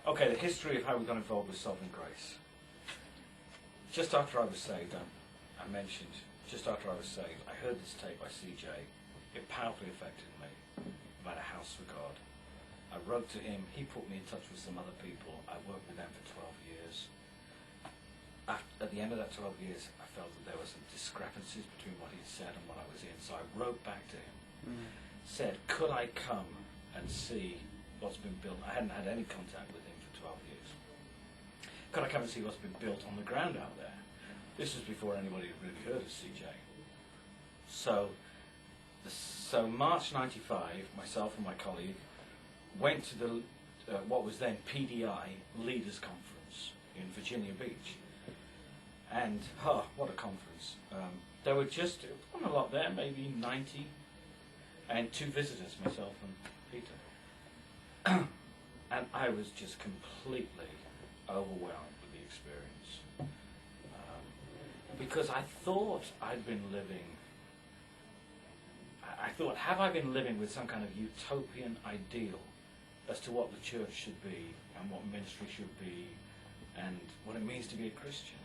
Okay, the history of how we got involved with Sovereign Grace. Just after I was saved, I mentioned, just after I was saved, I heard this tape by CJ. It powerfully affected me about a house for God. I wrote to him. He put me in touch with some other people. I worked with them for 12 years. At the end of that 12 years, I felt that there were some discrepancies between what he'd said and what I was in. So I wrote back to him, said, could I come and see what's been built? I hadn't had any contact with him for 12 years. Could I come and see what's been built on the ground out there? This was before anybody had really heard of CJ. So March '95, myself and my colleague went to the what was then PDI Leaders Conference in Virginia Beach. And, what a conference. There were just, not a lot there, maybe 90, and 2 visitors, myself and Peter. And I was just completely overwhelmed with the experience. Because I thought I'd been living, I thought, have I been living with some kind of utopian ideal as to what the church should be and what ministry should be and what it means to be a Christian?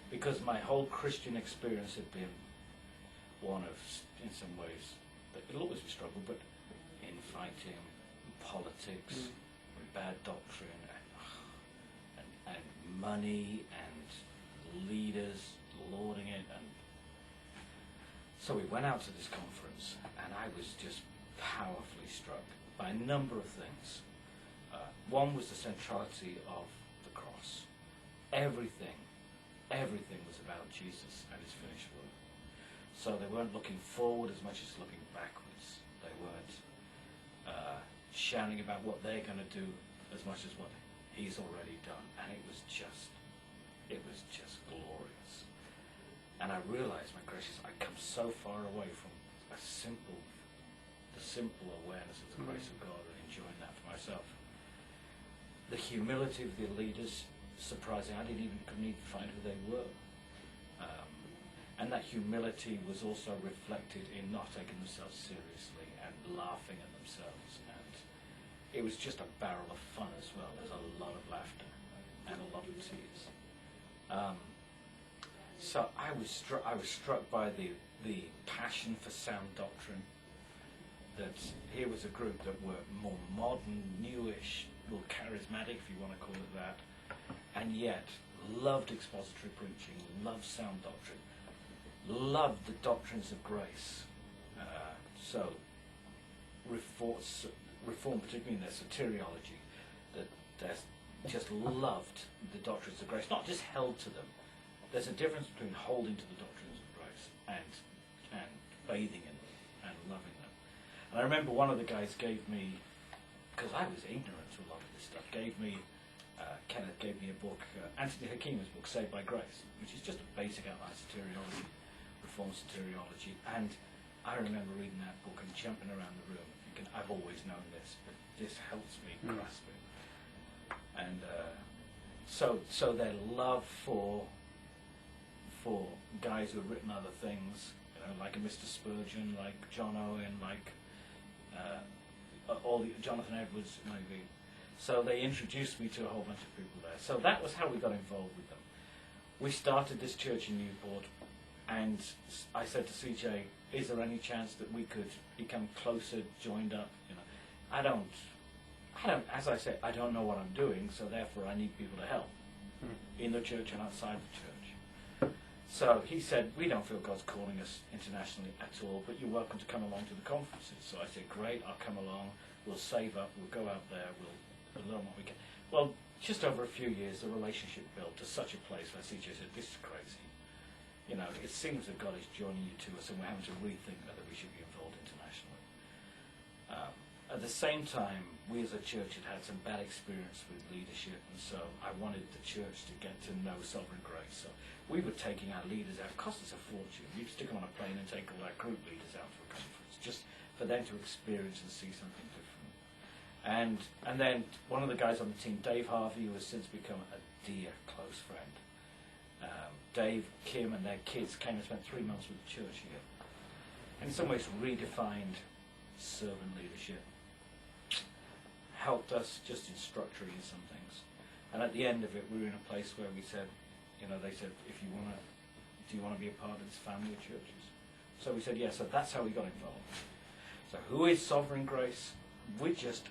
Because my whole Christian experience had been one of, in some ways, it'll always be struggle, but infighting, politics, bad doctrine, and money, and leaders lording it. And so we went out to this conference, and I was just powerfully struck by a number of things. One was the centrality of the cross. Everything was about Jesus and his finished work. So they weren't looking forward as much as looking backwards. They weren't shouting about what they're going to do as much as what he's already done. And it was just glorious. And I realized, my gracious, I'd come so far away from the simple awareness of the grace of God and enjoying that for myself. The humility of the leaders, surprising. I couldn't even find who they were. And that humility was also reflected in not taking themselves seriously and laughing at themselves. And it was just a barrel of fun as well. There's a lot of laughter and a lot of tears. So I was struck by the passion for sound doctrine. That here was a group that were more modern, newish, more charismatic, if you want to call it that, and yet loved expository preaching, loved sound doctrine, loved the doctrines of grace. So reform, particularly in their soteriology, that they just loved the doctrines of grace, not just held to them. There's a difference between holding to the doctrines of grace and bathing in them and loving them. And I remember one of the guys gave me, because I was ignorant to a lot of this stuff, Kenneth gave me a book, Anthony Hakima's book, Saved by Grace, which is just a basic outline of soteriology, Reformed soteriology. And I remember reading that book and jumping around the room thinking, I've always known this, but this helps me grasp it. And so their love for guys who have written other things, like a Mr. Spurgeon, like John Owen, like Jonathan Edwards, maybe. So they introduced me to a whole bunch of people there. So that was how we got involved with them. We started this church in Newport, and I said to CJ, is there any chance that we could become closer, joined up? I don't, as I said, I don't know what I'm doing, so therefore I need people to help in the church and outside the church. So he said, we don't feel God's calling us internationally at all, but you're welcome to come along to the conferences. So I said, great, I'll come along, we'll save up, we'll go out there, we'll learn what we can. Well, just over a few years, the relationship built to such a place where CJ said, this is crazy. It seems that God is joining you to us, and we're having to rethink whether we should be involved internationally. At the same time, we as a church had had some bad experience with leadership, and so I wanted the church to get to know Sovereign Grace. So we were taking our leaders out. It cost us a fortune. We'd stick them on a plane and take all our group leaders out for a conference, just for them to experience and see something different. And then one of the guys on the team, Dave Harvey, who has since become a dear close friend. Dave, Kim, and their kids came and spent 3 months with the church here. And in some ways redefined servant leadership. helped us just in structuring some things. And at the end of it, we were in a place where we said, they said, do you want to be a part of this family of churches? So we said, yes. So that's how we got involved. So who is Sovereign Grace? We're just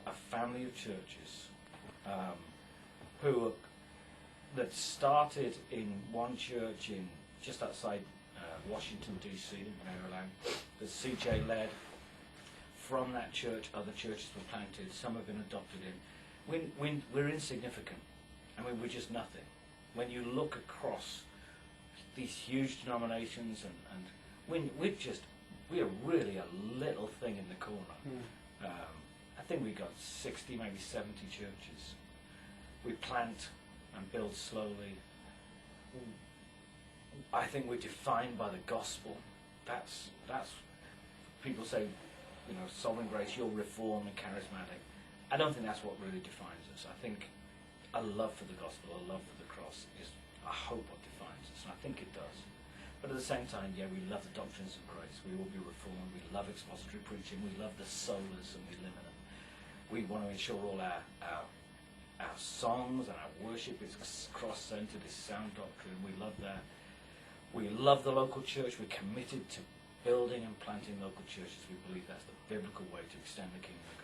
a family of churches that started in one church in just outside Washington, D.C., in Maryland, that CJ led. From that church, other churches were planted. Some have been adopted in. We're insignificant. I mean, we're just nothing. When you look across these huge denominations, and we are really a little thing in the corner. I think we've got 60, maybe 70 churches. We plant and build slowly. I think we're defined by the gospel. That's people say, Sovereign Grace, you're reformed and charismatic. I don't think that's what really defines us. I think a love for the gospel, a love for the cross is, I hope, what defines us, and I think it does. But at the same time, yeah, we love the doctrines of grace. We will be reformed. We love expository preaching. We love the solas, and we live in them. We want to ensure all our songs and our worship is cross-centered, is sound doctrine. We love that. We love the local church. We're committed to building and planting local churches. We believe that's the biblical way to extend the kingdom of God.